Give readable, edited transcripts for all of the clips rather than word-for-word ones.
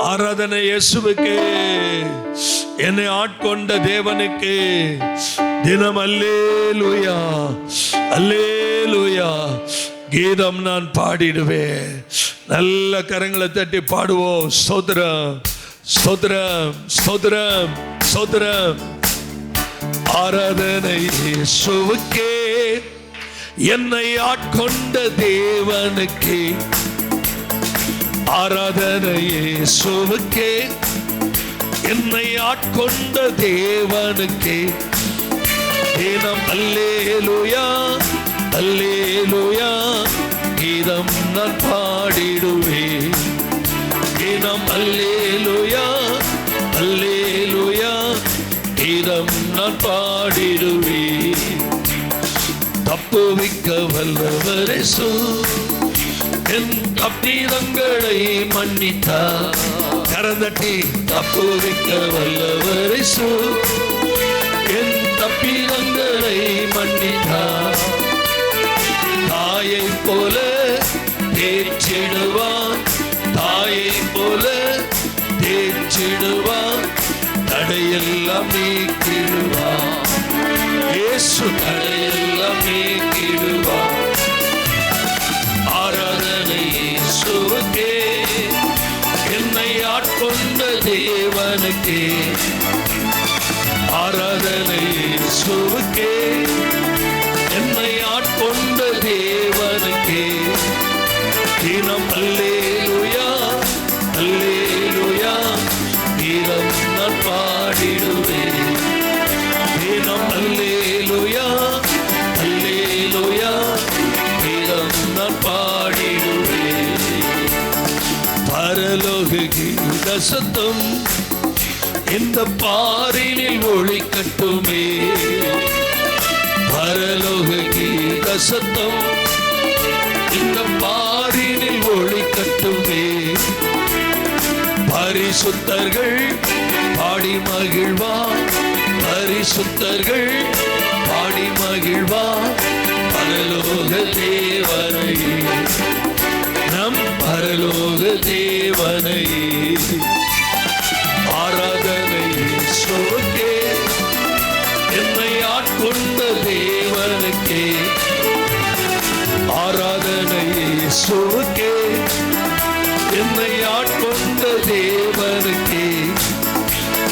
ஆராதனை இயேசுவுக்கு, என்னை ஆட்கொண்ட தேவனுக்கு. தினம் அல்லேலூயா அல்லேலூயா கீதம் நான் பாடிடுவேன். நல்ல கரங்களை தட்டி பாடுவோம். ஸ்தோத்திரம் ஸ்தோத்திரம் ஸ்தோத்திரம் ஸ்தோத்திரம். ஆராதனை இயேசுவுக்கே, என்னை ஆட்கொண்ட தேவனுக்கே. ஆராதனை இயேசுவுக்கே, என்னை ஆட்கொண்ட தேவனுக்கே. தினம் அல்லேலூயா அல்லேலூயா கீதம் நான் பாடிடுவேன். தினம் அல்லேலூயா அல்லேலூயா கீதம் நான் பாடிடுவேன். தப்புவிக்க வல்லவர் இயேசு, என் தப்பிதங்களை மன்னித்தார். கரந்தட்டி தப்புவிக்க வல்லவர் இயேசு, என் தப்பிதங்களை மன்னித்தார். தாயை போல தேற்றிடுவான், தாயை போல தேற்றிடுவான். தடையெல்லாம் நீக்கிடுவான் இயேசு, தடையெல்லாம் நீக்கிடுவான். ஆராதனை இயேசுவுக்கே, என்னை ஆட்கொண்ட தேவனுக்கே. ஆராதனை இயேசுவுக்கே, என்னை ஆட்கொண்ட தேவனுக்கே. தினம் அல்லேலூயா அல்லேலூயா கீதம் நான் பாடிடுவேன். தினம் அல்லேலூயா அல்லேலூயா கீதம் நான் பாடிடுவேன். பரலோக கீத சத்தம் இந்த பாரினில் ஒலிக்கட்டுமே. பரலோக கீத சத்தம் இந்த பாரினில் ஒலிக்கட்டுமே. பரிசுத்தர்கள் பாடி மகிழ்வார், பரிசுத்தர்கள் பாடி மகிழ்வார். பரலோக தேவனை, நம் பரலோக தேவனை. ஆராதனை இயேசுவுக்கே, என்னை ஆட்கொண்ட தேவனுக்கே. ஆராதனை இயேசுவுக்கே, என்னை ஆட்கொண்ட தேவனுக்கே.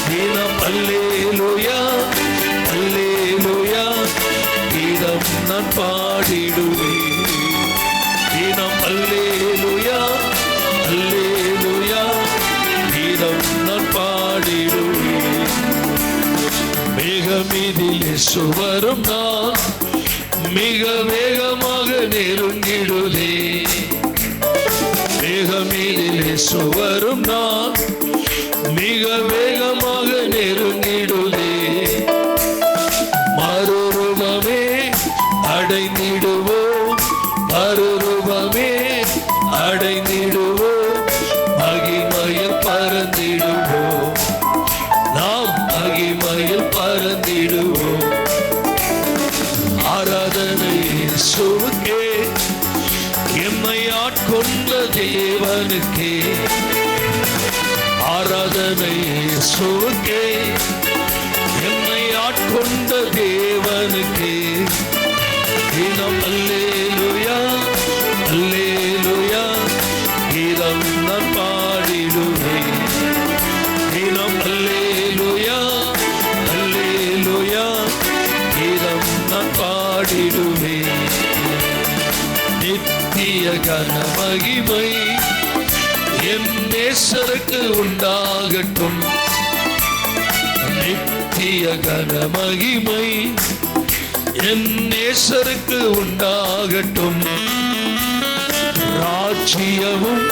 தினம் அல்லேலூயா அல்லேலூயா கீதம் நான் பாடிடுவேன். தினம் அல்லேலூயா அல்லேலூயா கீதம் நான் பாடிடுவேன். மேகமீதில் இயேசு வரும் நான், மிக வேகமாக நெருங்கிடுதே. மேகமீதில் இயேசு வரும் நான், மிக வேகமாக நெருங்கிடுதே. மறுரூபமே அடைந்திடுவோம், மறுரூபமே அடைந்திடுவோம். மகிமையில் பறந்திடுவோம், நாம் மகிமையில் பறந்திடுவோம். ஆராதனை இயேசுவுக்கே, என்னை ஆட்கொண்ட தேவனுக்கே. ஆராதனை இயேசுவுக்கே, என்னை ஆட்கொண்ட தேவனுக்கே. தினம் அல்லேலூயா அல்லேலூயா கீதம் நான் பாடிடுவேன். தினம் அல்லேலூயா அல்லேலூயா கீதம் நான் பாடிடுவேன். நித்திய கன மகிமை என் நேசருக்கு உண்டாகட்டும். நித்திய கன மகிமை என் நேசருக்கு உண்டாகட்டும். ராஜ்யமும்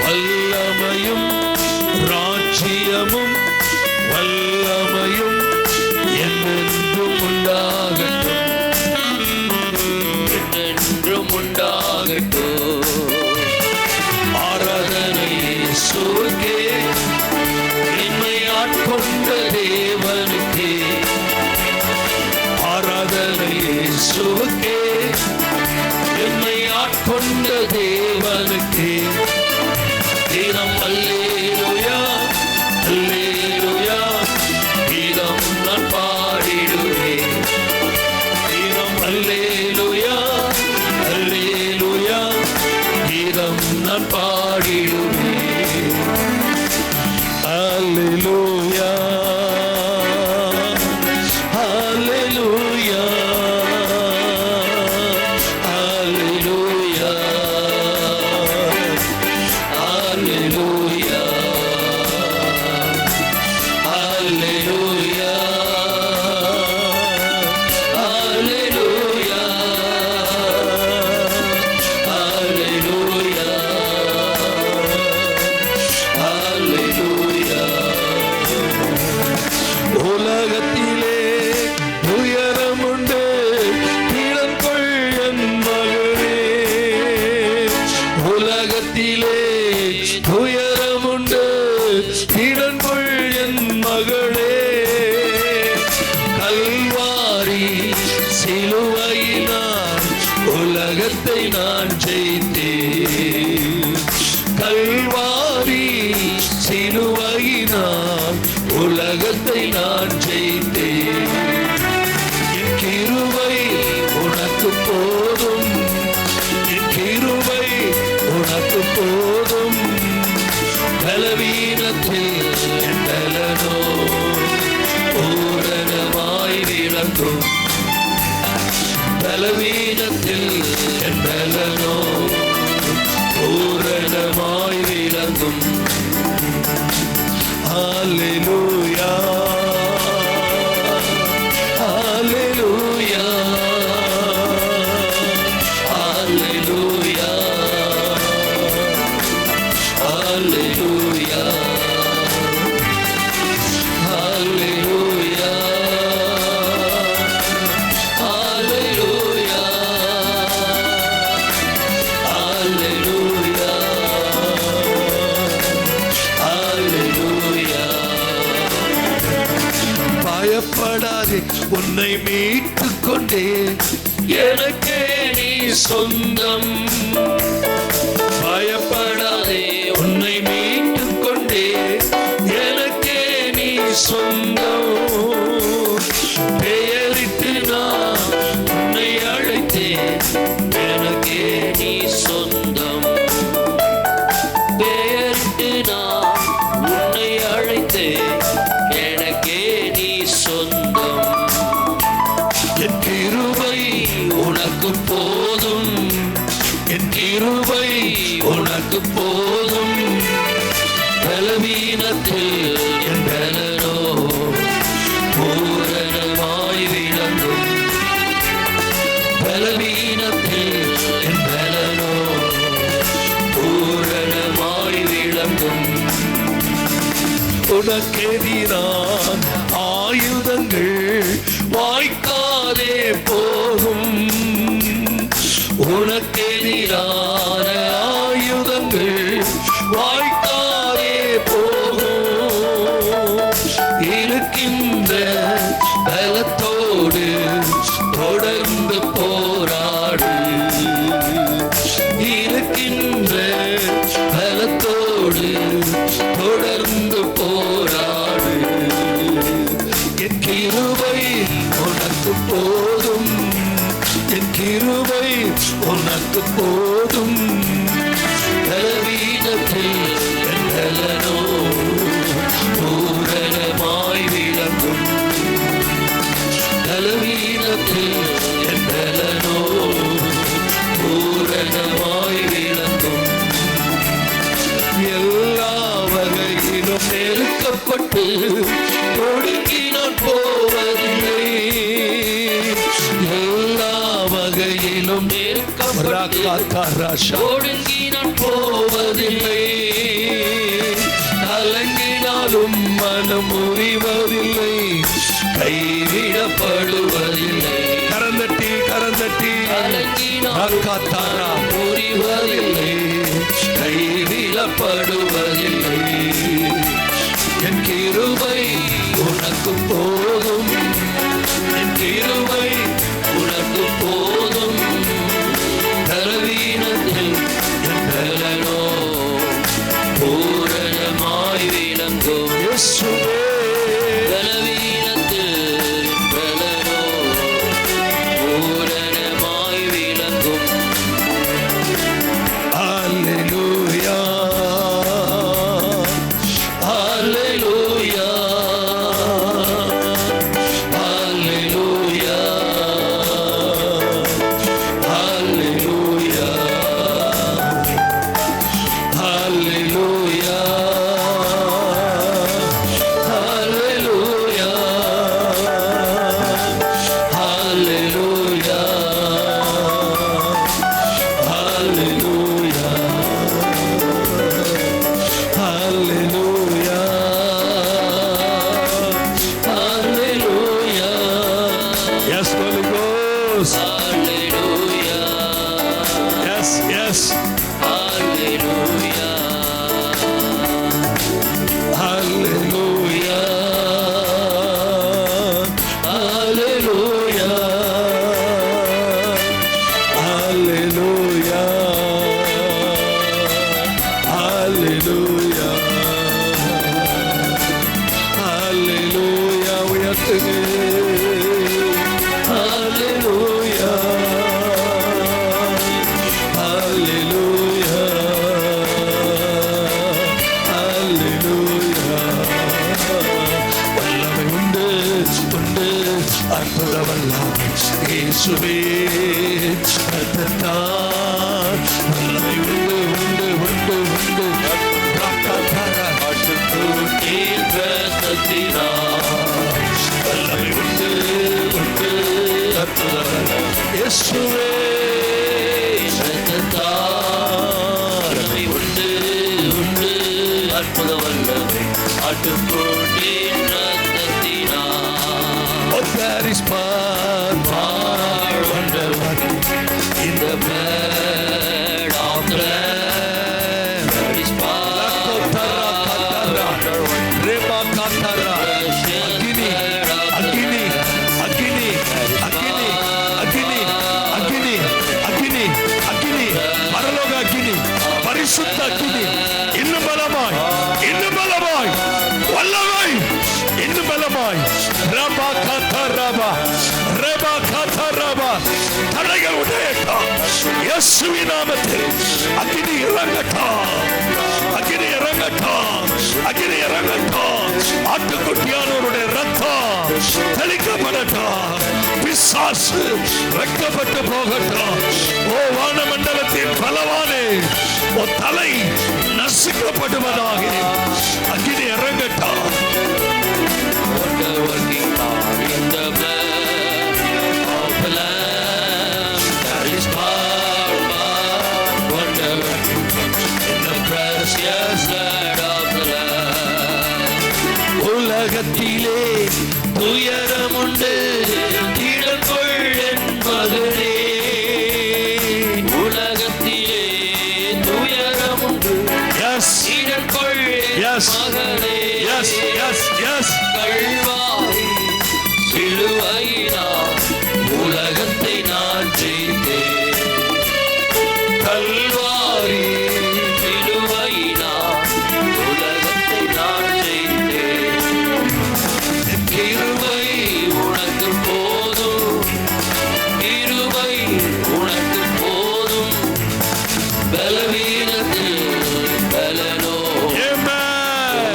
வல்லமையும், ராஜ்யமும் வல்லமையும் என்றென்றும் உண்டாகட்டும், என்றென்றும் உண்டாகட்டும். ஆராதனை இயேசுவுக்கே, என்னை ஆட்கொண்ட தேவனுக்கே. ஆராதனை இயேசுவுக்கே, என்னை ஆட்கொண்ட தேவனுக்கே. தினம் அல்லேலூயா நான் ஜெயித்தேன். கல்வாரி சிலுவையினால் உலகத்தை நான் ஜெயித்தேன். என் கிருபை உனக்கு போதும், என் கிருபை உனக்கு போதும். பலவீனத்தில் என் பலனோ பூரணமாய் விளங்கும். பலவீனத்தில் என் பலனோ பூரணமாய் விளங்கும். ஹல்லேலூயா, ஹல்லேலூயா, ஹல்லேலூயா, ஹல்லேலூயா, ஹல்லேலூயா, ஹல்லேலூயா, ஹல்லேலூயா, ஹல்லேலூயா. பயப்படாதே, உன்னை மீட்டுக் கொண்டே, எனக்கே நீ சொந்தம். பயப்படாதே, உன்னை மீட்டுக் கொண்டே, எனக்கே நீ சொந்தம். பெயரிட்டு நான் உன்னை அழைத்தேன், எனக்கே நீ சொந்தம். பெயரிட்டு நான் உன்னை அழைத்தேன், எனக்கே நீ சொந்தம். என் கிருபை உனக்கு போதும், என் கிருபை உனக்கு போதும். பலவீனத்தில் என் பலனோ பூரணமாய் விளங்கும். பலவீனத்தில் என் பலனோ பூரணமாய் விளங்கும். உனக்கெதிரான ஆயுதங்கள் வாய்க்காதே போகும். உனக்கெதிரான ஆயுதங்கள் வாய்க்காதே போகும். இருக்கின்ற பலத்தோடு தொடர்ந்து போராடு. இருக்கின்ற பலத்தோடு தொடர்ந்து போராடு. என் கிருபை உனக்கு போதும், என் கிருபை உனக்கு போதும். பலவீனத்தில் என் பலனோ பூரணமாய் விளங்கும். பலவீனத்தில் என் பலனோ பூரணமாய் விளங்கும். எல்லா வகையிலும் நெருக்கப்பட்டு ஒடுங்கி நான் போவதில்லை. எல்லா வகையிலும் ஒடுங்கி நான் போவதில்லை. கலங்கினாலும் மனம் முறிவதில்லை, கைவிடப்படுவதில்லை. கரந்தட்டி கரந்தட்டி கலங்கினாலும் முறிவதில்லை, கைவிடப்படுவதில்லை. என் கிருபை உனக்கு போதும், என் கிருபை உனக்கு போதும். பலவீனத்தில் என் பலனோ பூரணமாய் விளங்கும். பலவீனத்தில் என் பலனோ பூரணமாய் விளங்கும். ஹல்லேலூயா, ஹல்லேலூயா, ஹல்லேலூயா, ஹல்லேலூயா, ஹல்லேலூயா, ஹல்லேலூயா, ஹல்லேலூயா, ஹல்லேலூயா, ஹல்லேலூயா, ஹல்லேலூயா. Yes, Holy Ghost. Hallelujah. Yes, yes. Hallelujah. Hallelujah. Hallelujah. Hallelujah. இயேசுவே ரத்தத்தால் வல்லமை உண்டு உண்டு உண்டு உண்டு ஆட்டுக்குட்டியின் ரத்தத்தினால் வல்லமை உண்டு உண்டு அற்புதம் இயேசுவே ரத்தத்தால் வல்லமை உண்டு உண்டு அற்புத வல்லமை ஆட்டுக்குட்டியின் ரத்தத்தினால். Oh, there is power, wonder working in the blood of the Lamb. There is power, Reba Katara, Agini, Agini, Agini, Agini, Agini, Agini, Agini, Agini, Paraloga Agini, Parishutta Agini, இன்னும் பலமாய், இன்னும் பலமாய், வல்லமாய், இன்னும் பலமாய், ரபா கதரபா, ரபா கதரபா, தடைகள் உடையட்டும், இயேசுவின் நாமத்தில் அக்கினி இறங்கட்டும், அக்கினி இறங்கட்டும், அக்கினி இறங்கட்டும், ஆட்டுக்குட்டியானவருடைய ரத்தம் தெளிக்கப்படட்டும், பிசாசு வெட்கப்பட்டு போகட்டும். ஓ வானமண்டலத்தின் பலவானே, ஓ தலை நசுக்கப்படுவதாக அக்கினி இறங்கட்டும். உலகத்திலே துயரமுண்டு இடர்கொள் என் மகனே, உலகத்திலே துயரமுண்டு இடர்கொள் என் மகனே, கல்வாரி சிலுவையினால் உலகத்தை நான் ஜெயித்தேன், கல்வாரி சிலுவையினால் உலகத்தை நான் ஜெயித்தேன், கிருபை உனக்கு போதும், கிருபை உனக்கு போதும், பலவீனத்தில் பலனோ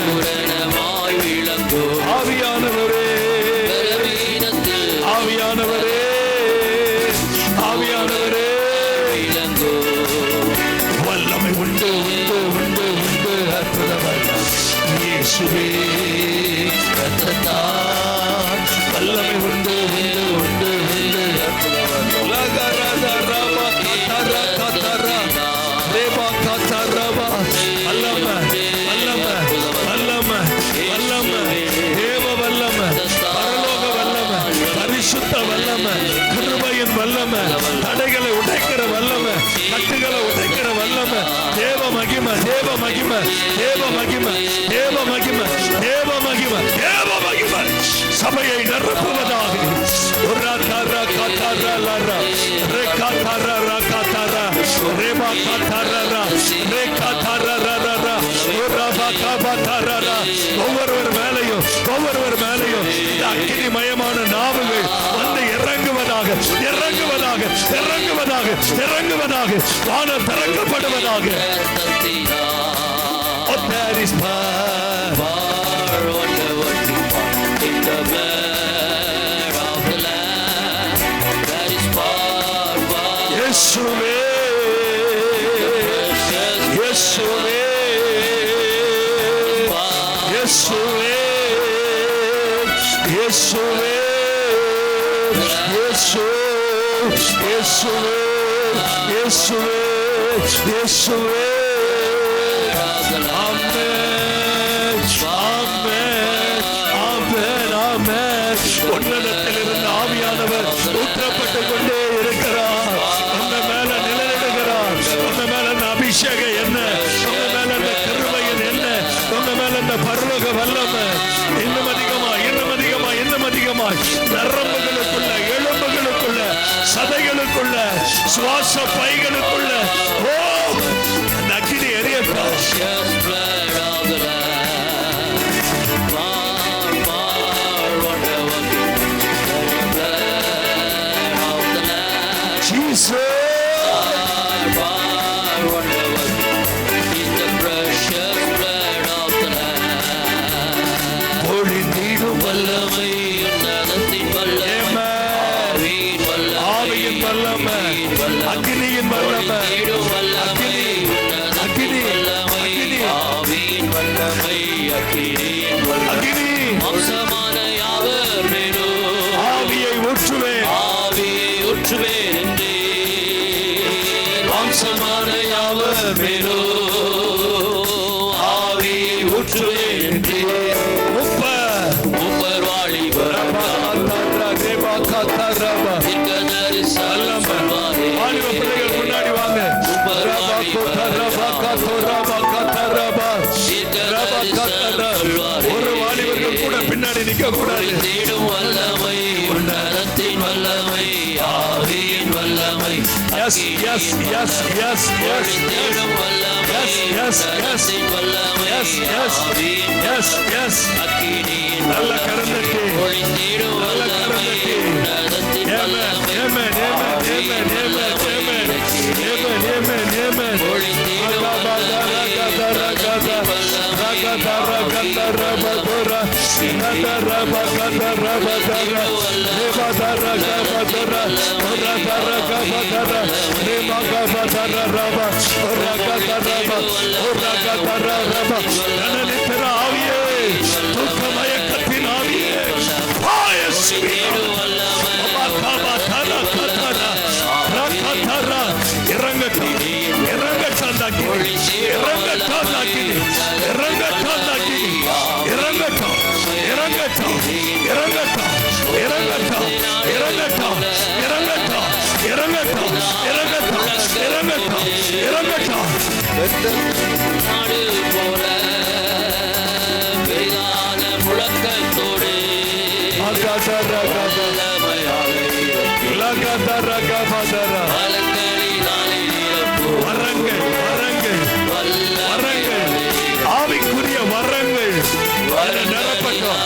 பூரணமாய் விளங்கோ. ஆவியானவரே, பலவீனத்தில் ஆவியானவரே, ஆவியானவரே விளங்கோ. வல்லமை உண்டு உண்டு உண்டு உண்டு அற்புதம் இயேசுவே ரத்தத்தால் வல்லமை உண்டு உண்டு உண்டு உண்டு அற்புதம். லகரத ரப கதர கதர ரேப கதரப வல்லமை வல்லமை வல்லமை வல்லமை தேவ வல்லமை பரலோக வல்லமை பரிசுத்த வல்லமை கிருபையின் வல்லமை தடைகளை உடைக்கிற வல்லமை கட்டுகளை உடைக்கிற வல்லமை தேவ மகிமை தேவ மகிமை தேவ மகிமை தேவ மகிமை தேவ மகிமை தேவ மகிமை சபையை நிரப்புவதாக. ஒவ்வொருவர் மேலையும் ஒவ்வொருவர் மேலையும் அக்கினிமயமான நாவுகள் வந்து இறங்குவதாக இறங்குவதாக இறங்குவதாக இறங்குவதாக வானம் திறக்கப்படுவதாக. There is power in the blood of the Lamb. There is power. Yeshua, Yeshua, Yeshua, Yeshua, Yeshua, Yeshua, Yeshua. உன்னதத்திலிருந்து ஆவியானவர் ஊற்றப்பட்டுக் கொண்டே இருக்கிறார். உங்க மேல நிலையிடுகிறார். உங்க மேல இந்த அபிஷேகம் என்ன, உங்க மேல இந்த கிருபையின் என்ன, உங்க மேல இந்த பரலோக வல்லமை இன்னும் அதிகமாய் இன்னும் அதிகமாய் இன்னும் அதிகமாய் நரம்புகளுக்குள்ள எலும்புகளுக்குள்ள சதைகளுக்குள்ள சுவாச பைகளுக்குள்ள ஓ அந்த அக்கினி எரியட்டும். அக்கினியின் வல்லமை, அக்கினியின் வல்லமை, அக்கினி, அக்கினி, அக்கினி, ஆவியின் வல்லமை, அக்கினியின் வல்லமை, அக்கினி, மாம்சமான யாவர் மேலும் ஆவியை ஊற்றுவேன், ஆவியை ஊற்றுவேன் என்றே, மாம்சமான யாவர் மேலும் ஆவியை ஊற்றுவேன் என்றே, முப்பர் வாலிபர் தீர்க்கதரிசனம் சொல்வாரே, வாலிப பிள்ளைகள் முன்னாடி வாங்க. முப்பர் ஒரு வாலிபர்கள் கூட பின்னாடி நிக்க கூடாது. தேடும் வல்லமை, உன்னதத்தின் வல்லமை, ஆவியின் வல்லமை, Yes, yes, yes, yes, yes, தேடும் வல்லமை, yes, உன்னதத்தின் வல்லமை, yes, yes, ஆவியின் yes, yes. அக்கினியின் நல்ல வல்லமை, கரந்தட்டி. ஒளிந்திடும் நல்ல வல்லமை, கரந்தட்டி. உன்னதத்தின் Amen, வல்லமை, amen, amen, amen, ஆவியின் amen, வல்லமை, amen, amen, amen, amen. ஒளிந்திடும் வல்லமை, உன்னதத்தின் மயக்கத்தின் ஆவியே, இறங்கட்டும், இறங்கட்டும், இறங்கட்டும், இறங்கட்டும், இறங்கட்டும், இறங்கட்டும், இறங்கட்டும், இறங்கட்டும், இறங்கட்டும், இறங்கட்டும், இறங்கட்டும், இறங்கட்டும், இறங்கட்டும், இறங்கட்டும். நாடு போல பெரிதான முழக்கத்தோடு வல்லமையாக பலங்களினாலே நிரப்பும் வரங்கள், வரங்கள், வரங்கள், ஆவிக்குரிய வரங்கள் இதை நிரப்பட்டும்,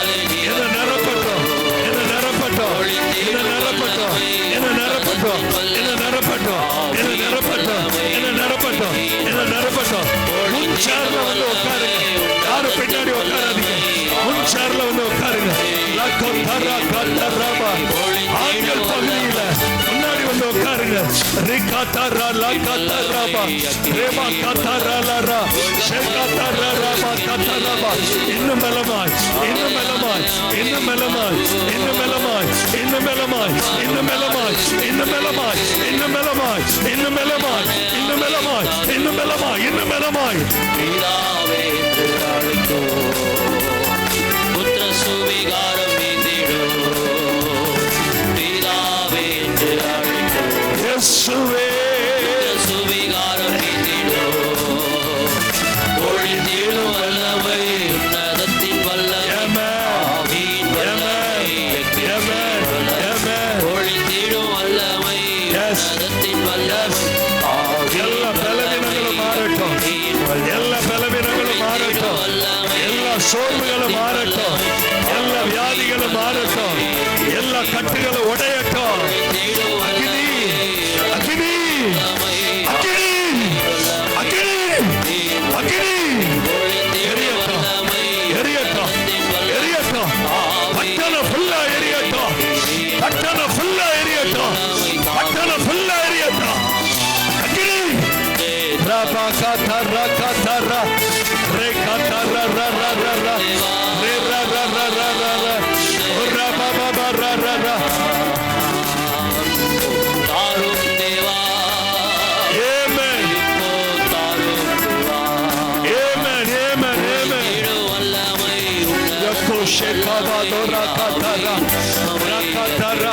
இதை நிரப்பட்டும், இதை நிரப்பட்டும், இதை நிரப்பட்டும், இதை நிரப்பட்டும், இதை நிரப்பட்டும், இதை நிரப்பட்டும், இதை நிரப்பட்டும், இதை நிரப்பட்டும். முன் சேர்ல வந்து உட்காருங்க, யாரும் பின்னாடி உட்காராதீங்க, முன் சேர்ல வந்து உட்காருங்க. ஆண்கள் பகுதியில முன்னாடி வந்து உட்காருங்க. ரிகாதாரா லகாதாராபா ரேமா காதாராலாரா ஷேகாதாராபா காதாராபா. இன்னும் பலமாய், இன்னும் பலமாய், இன்னும் பலமாய், இன்னும் பலமாய், இன்னும் பலமாய், இன்னும் பலமாய், இன்னும் பலமாய், இன்னும் பலமாய், இன்னும் பலமாய், இன்னும் பலமாய், இன்னும் பலமாய், இன்னும் பலமாய். பிதாவே என்று அழைத்தோ, புத்திர சுவிகாரம் நீந்திடோ, பிதாவே என்று அழைத்தோ, இயேசுவே புத்திர சுவிகாரம் நீந்திடோ, ஒளிந்திடும் வல்லமை, உன்னதத்தின் வல்லமை, ஆவியின் வல்லமை, அக்கினியின் வல்லமை, ஒளிந்திடும் வல்லமை, உன்னதத்தின் வல்லமை, எல்லா பலவீனங்களும் மாறட்டும், எல்லா பலவீனங்களும் மாறட்டும், எல்லா சோர்வுகளும் மாறட்டும், எல்லா வியாதிகளும் மாறட்டும், எல்லா கட்டுகளும் உடையட்டும். அக்கினி, அக்கினி, அக்கினி, அக்கினி, அக்கினி, எரியட்டும், எரியட்டும், எரியட்டும், பட்டணம் ஃபுல்லா எரியட்டும், பட்டணம் ஃபுல்லா எரியட்டும், பட்டணம் ஃபுல்லா எரியட்டும். அக்கினி ரபா காதரா காதரா ரே காதரா ரா ரா ரா ரா ரே ரா ரா ரா ரா ரா ரா ரா பா பா பா ரா ரா ரா. தாரும் தேவா, ஆமென், இப்போ தாரும் தேவா, ஆமென், ஆமென், ஆமென். இடும் வல்லமை, யக்கோ ஷேகாபா தோரா காதரா ரா காதரா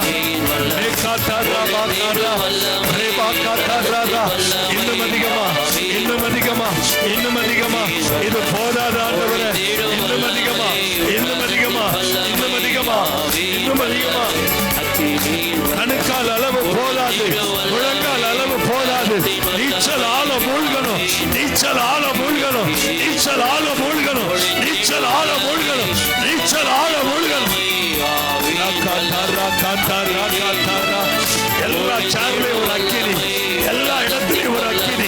ரே காதரா பா காதரா ரே பா காதரா ரா. இன்னும் அதிகமா, இன்னும் அதிகமா, இன்னும் அதிகமா. இது போதாத ஆண்டவரே, இன்னும் அதிகமா, இன்னும் அதிகமா, இன்னும் அதிகமா, இன்னும் அதிகமா. கணுக்கால் அளவு போதாது, முழங்கால் அளவு போதாது. நீச்சல் ஆழ மூழ்கணும், நீச்சல் ஆழ மூழ்கணும், நீச்சல் ஆழ மூழ்கணும், நீச்சல் ஆழ மூழ்கணும், நீச்சல் ஆழ மூழ்கணும். எல்லா சேர்லையும் ஒரு அக்கினி, எல்லா இடத்திலையும் ஒரு அக்கினி,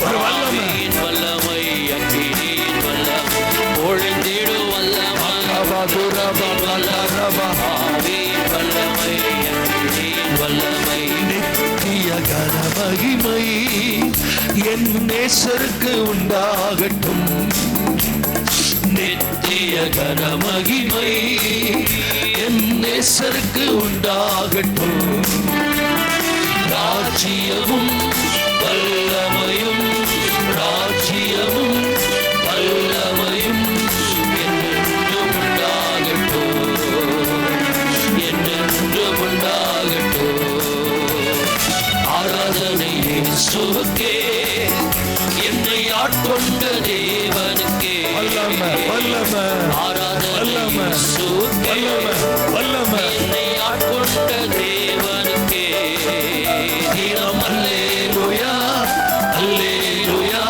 ஒரு வல்லமை. வல்லமை, அக்கினியின் வல்லமை, ஒளிந்திடும் வல்லமை, அபா துரபா காதரபா ஆவியின் வல்லமை, மகிமை என் நேசருக்கு உண்டாகட்டும். நித்திய கன மகிமை என் நேசருக்கு உண்டாகட்டும். ராஜ்யமும் வல்லமையும் ராஜ்யமும் வல்லமையும் என்றென்றும் உண்டாகட்டும், என்றென்றும் உண்டாகட்டும். ஆராதனை இயேசுவுக்கே, என்னை ஆட்கொண்ட தேவனுக்கே. வல்லமை வல்லமை ஆராதனை இயேசுவுக்கே, வல்லமை என்னை ஆட்கொண்ட தேவனுக்கே. கீதம் அல்லேலூயா அல்லேலூயா,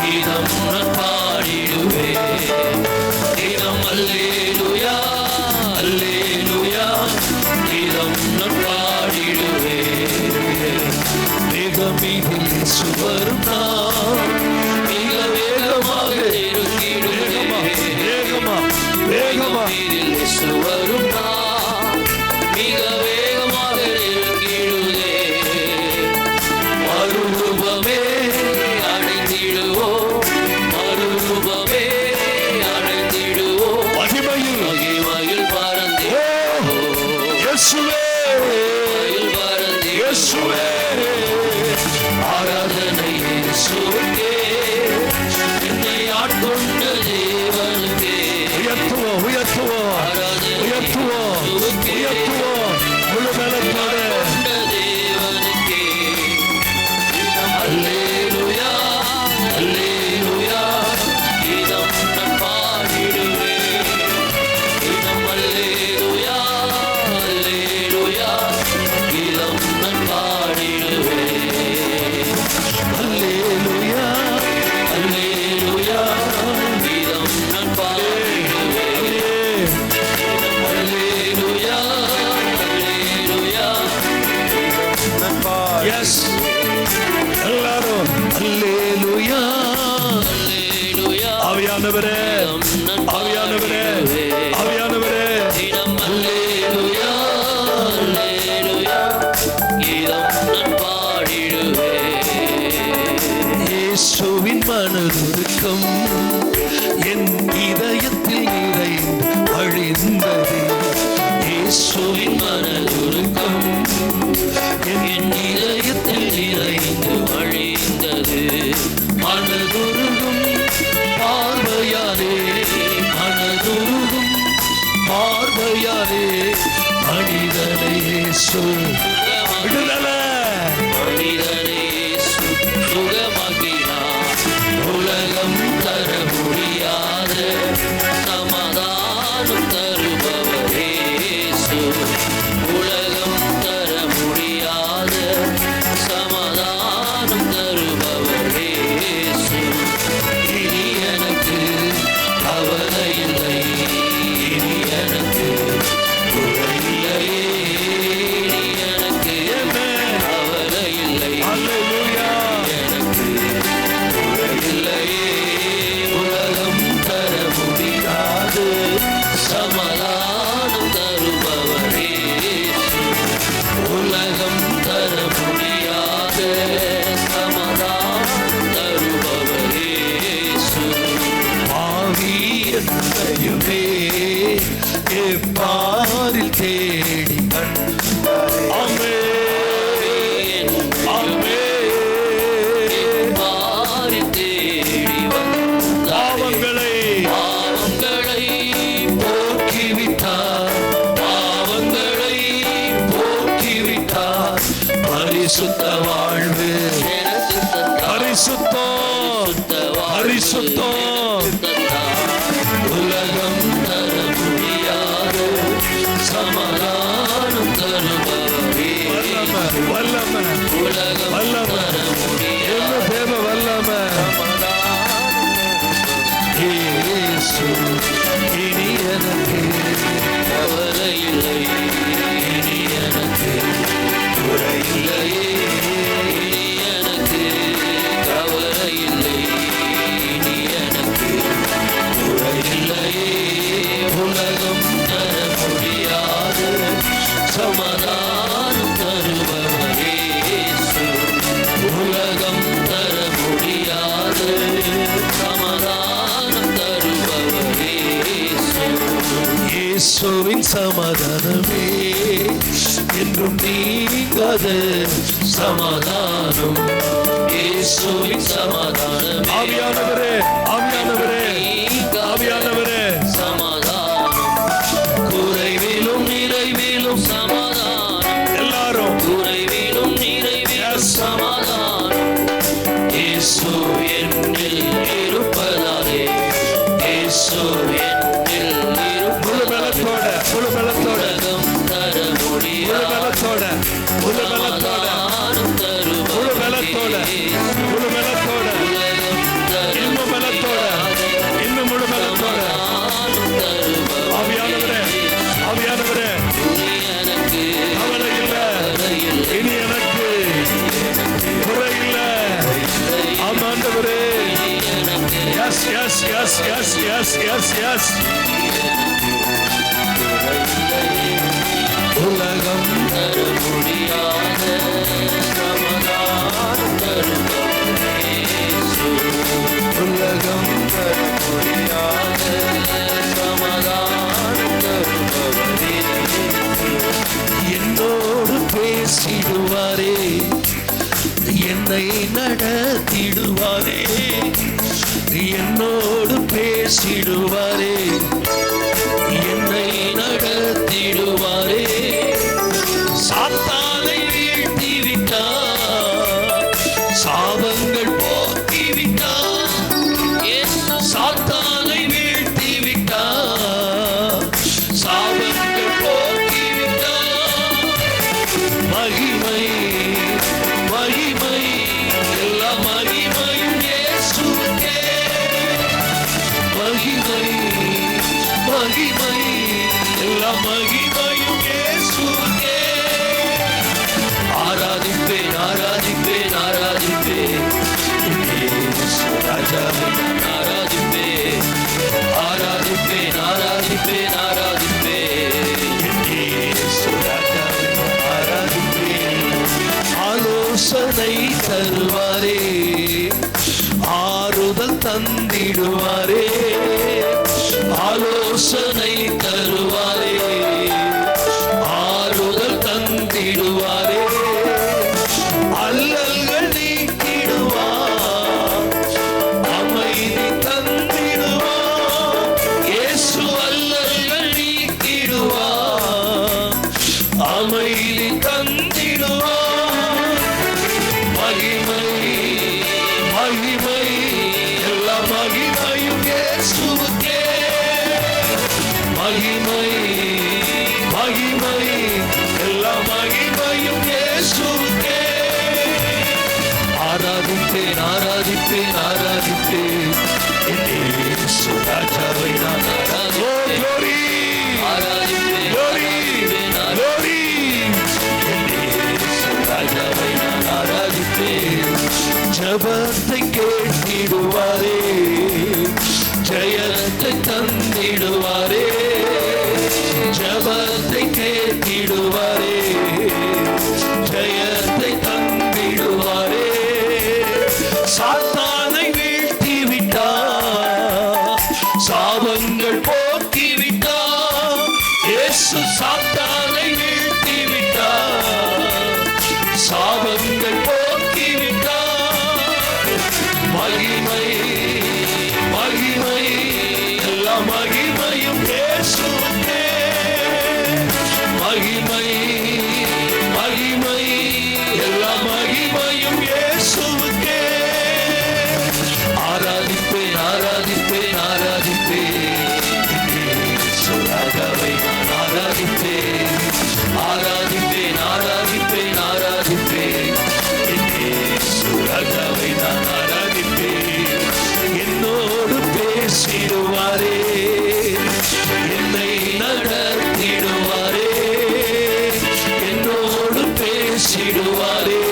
கீதம் நான் பாடிடுவேன். கீதம் அல்லேலூயா அல்லேலூயா, கீதம் நான் பாடிடுவேன். வேகமீதில் சுவரும் நான் மிக வேகமாக இருக்கிடுவேன். வேகமா வேகமா சுவரும் நான் மிக வேகமாக இருக்கிடுவே. மறுரூபமே அடைந்திடுவோம், மறுரூபமே அடைந்திடுவோம். மகிமையில் மகிமையில் பறந்தே இயேசுவே, மகிமையில் பறந்தே இயேசுவே. ஆராதனை இயேசுவுக்கே, என்னை ஆட்கொண்ட தேவனுக்கே. உயர்த்துவோம் உயர்த்துவோம் உயர்த்துவோம் உயர்த்துவோம் முழு பலத்தோடு தேவனுக்கே. அல்லேலூயா அல்லேலூயா, கீதம் நான் பாடிடுவேன். கீதம் அல்லேலூயா அல்லேலூயா, கீதம் நான் பாடிடுவேன். அல்லேலூயா அல்லேலூயா, கீதம் நான் பாடிடுவேன். Yes, எல்லாரும் அல்லேலூயா அல்லேலூயா. ஆவியானவரே ஆவியானவரே ஆவியானவரே, அல்லேலூயா அல்லேலூயா, கீதம் நான் பாடிடுவேன். இயேசுவின் மனதுருக்கம் என் இதயத்தில் நிறைந்து வழிந்தது. இயேசுவின் மனதுருக்கம் என் இதயத்தில் நிறைந்து வழிந்தது. மனதுருகும் பார்வையாரே, மனதுருகும் பார்வையாரே, மனிதனை இயேசு விடுதலை, மனிதனை இயேசு சுகமாக்கினார். உலகம் தர முடியாத சமாதானம் தருபவரே இயேசு. உலகம் தர முடியாத சமாதானம் தருபவரே இயேசு. இனி எனக்கு கவலை இல்லை, இனி எனக்கு குறை இல்லையே, இனி எனக்கு கவலை இல்லை, எனக்கு குறை இல்லையே. உலகம் தர முடியாது சமாதானம் தருபவரே இயேசு. உலகம் தர முடியாத சமாதானம் தருபவரே இயேசு. ஆவி என்னையுமே எப்பாரில் தேடி கண்டாரே. ஆமென் ஆமென். எப்பாரில் தேடி வந்தாரே. பாவங்களை போக்கிவிட்டார், பாவங்களை போக்கிவிட்டார். பரிசுத்த வாழ்வு பரிசுத்தம் பரிசுத்தம். உலகம் தர முடியாத சமாதானம் தருபவரே வல்லமை. உலகம் தர முடியாத தேவ வல்லமை இயேசு. இனி எனக்கு கவலை இல்லை, இனி எனக்கு குறை இல்லையே, இனி எனக்கு கவலை இல்லை, இனி எனக்கு குறை இல்லையே. உலகம் தர முடியாத சமாதானம் தருபவரே இயேசு. இயேசுவின் சமாதானமே என்றும் நீங்காத சமாதானம். இயேசுவின் சமாதானமே ஆவியானவரே, ஆவியானவரே, ஆவியானவரே, சமாதானம். குறைவிலும் நிறைவிலும் சமாதானம். எல்லாரும் குறைவிலும் நிறைவிலும் சமாதானம். இயேசு என்னில் இருப்பதாலே, இயேசு என்னில் முழு பலத்தோட, முழு பலத்தோட, உலகம் தர முழு முடியாது. பலத்தோட, முழு பலத்தோட, முழு பலத்தோட, முழு பலத்தோட, இன்னும் பலத்தோட, இன்னும் முழு பலத்தோட. ஆவியானவரே, ஆவியானவரே, எனக்கு கவலை இல்லை, இனி எனக்கு குறை இல்லை. ஆமாண்டவரே, yes yes yes yes yes yes yes. உலகம் தர முடியாத சமாதானம் தருபவர் இயேசு. உலகம் தர முடியாத சமாதானம் தருபவர் இயேசு. என்னோடு பேசிடுவாரே, என்னை நடத்திடுவாரே, என்னோடு பேசிடுவாரே, என்னை நடத்திடுவாரே. சாத்தானை வீழ்த்தி விட்டார், சாபங்கள் போக்கி விட்டார். சாத்தானை வீழ்த்தி விட்டார், சாபங்கள் போக்கி விட்டார். மகிமை, மகிமை, எல்லா மகிமையும் இயேசுவுக்கே. மகிமை, மகிமை, எல்லா மகிமையும் இயேசுவுக்கே. ஆராதிப்பேன், ஆராதிப்பேன், ஆராதிப்பேன், இயேசு ராஜாவை நான் ஆராதிப்பேன். ஆராதிப்பேன், ஆராதிப்பேன், ஆராதிப்பேன், இயேசு ராஜாவை நான் ஆராதிப்பேன். ஆலோசனை தருவாரே, ஆறுதல் தந்திடுவாரே. ஆலோசனை தருவாரே, ஆறுதல் தந்திடுவாரே. அல்லல்கள் நீக்கிடுவார், அமைதி தந்திடுவார். இயேசு அல்லல்கள் நீக்கிடுவார், அமைதி தந்திடுவார். மகிமை, மகிமை, எல்லா மகிமையும் இயேசுவுக்கே. மகிமை, மகிமை, எல்லா மகிமையும் இயேசுவுக்கே. ஆராதிப்பேன், ஆராதிப்பேன், ஆராதிப்பேன், இயேசு ராஜாவை நான் ஆராதிப்பேன். glory, ஆராதிப்பேன், glory, ஆராதிப்பேன், glory. இயேசு ராஜாவை நான் ஆராதிப்பேன். ஜபத்தை கேட்டிடுவாரே, ஜெயத்தை தந்திடுவாரே. ஜபத்தை கேட்டிடுவாரே, ஜெயத்தை தந்திடுவாரே. சாத்தானை வீழ்த்தி விட்டார், சாபங்கள் போக்கி விட்டார். இயேசு சாத்தானை வீழ்த்தி விட்டார், சாபங்கள் போக்கி விட்டார். மகிமை, மகிமை, எல்லா மகிமையும் இயேசுவுக்கே. மகிமை, மகிமை, எல்லா மகிமையும் இயேசுவுக்கே. ஆராதிப்பேன், ஆராதிப்பேன், ஆராதிப்பேன், இயேசு ராஜாவை நான் ஆராதிப்பேன். ஆராதிப்பேன், ஆராதிப்பேன், ஆராதிப்பேன், இயேசு ராஜாவை நான் ஆராதிப்பேன். என்னோடு பேசிடுவாரே, என்னை நடத்திடுவாரே. என்னோடு பேசிடுவாரே,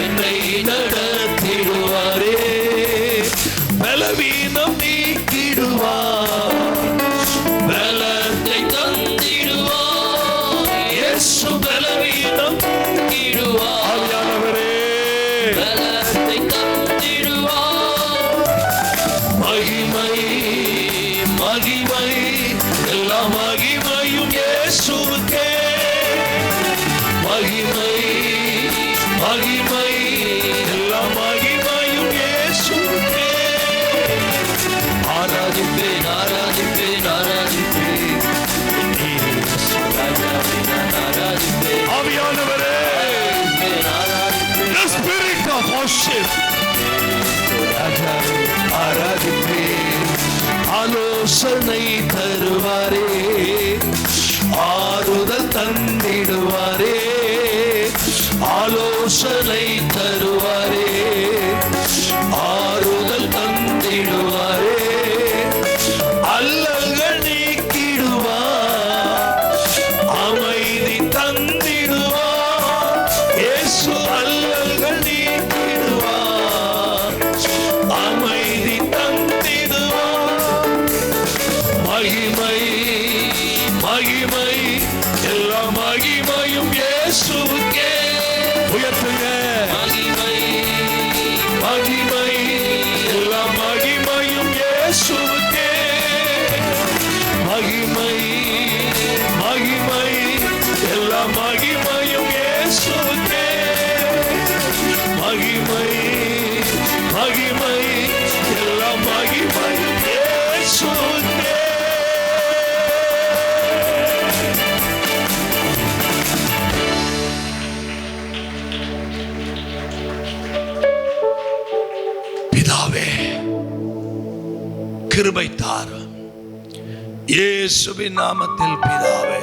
என்னை நடத்திடுவாரே. பலவீனம் நீக்கிடுவார், பலத்தை தந்திடுவார். இயேசு பலவீனம் நீக்கிடுவார். ஆவியானவரே, பலத்தை தந்திடுவார். மகிமை, மகிமை, எல்லா மகிமை மகிமை எல்லா மகிமையும் இயேசுவுக்கே. ஆராதிப்பேன் ஆராதிப்பேன் ஆராதிப்பேன் ராஜாவை நான் ஆராதிப்பேன் ஆவியானவரே, ஆராதிப்பேன் the spirit of worship. ராஜாவை ஆராதிப்பேன். ஆலோசனை தருவாரே, ஆறுதல் தந்திடுவாரே, ஆலோசனை தருவாரே, ஆறுதல் தந்திடுவாரே, அல்லல்கள் நீக்கிடுவார், அமைதி தந்திடுவார். இயேசு அல்லல்கள் நீக்கிடுவார், அமைதி தந்திடுவார். மகிமை மகிமை எல்லா மகிமையும் இயேசுவுக்கே. உயர்த்துங்க. மகிமை மகிமை எல்லா மகிமையும் இயேசுவுக்கே. மகிமை மகிமை எல்லா மகிமையும் இயேசுவுக்கே. மகிமை மகிமை எல்லா மகிமையும் இயேசுவுக்கே. பிதாவே, கிருபை தாரும் இயேசுவின் நாமத்தில் பிதாவே.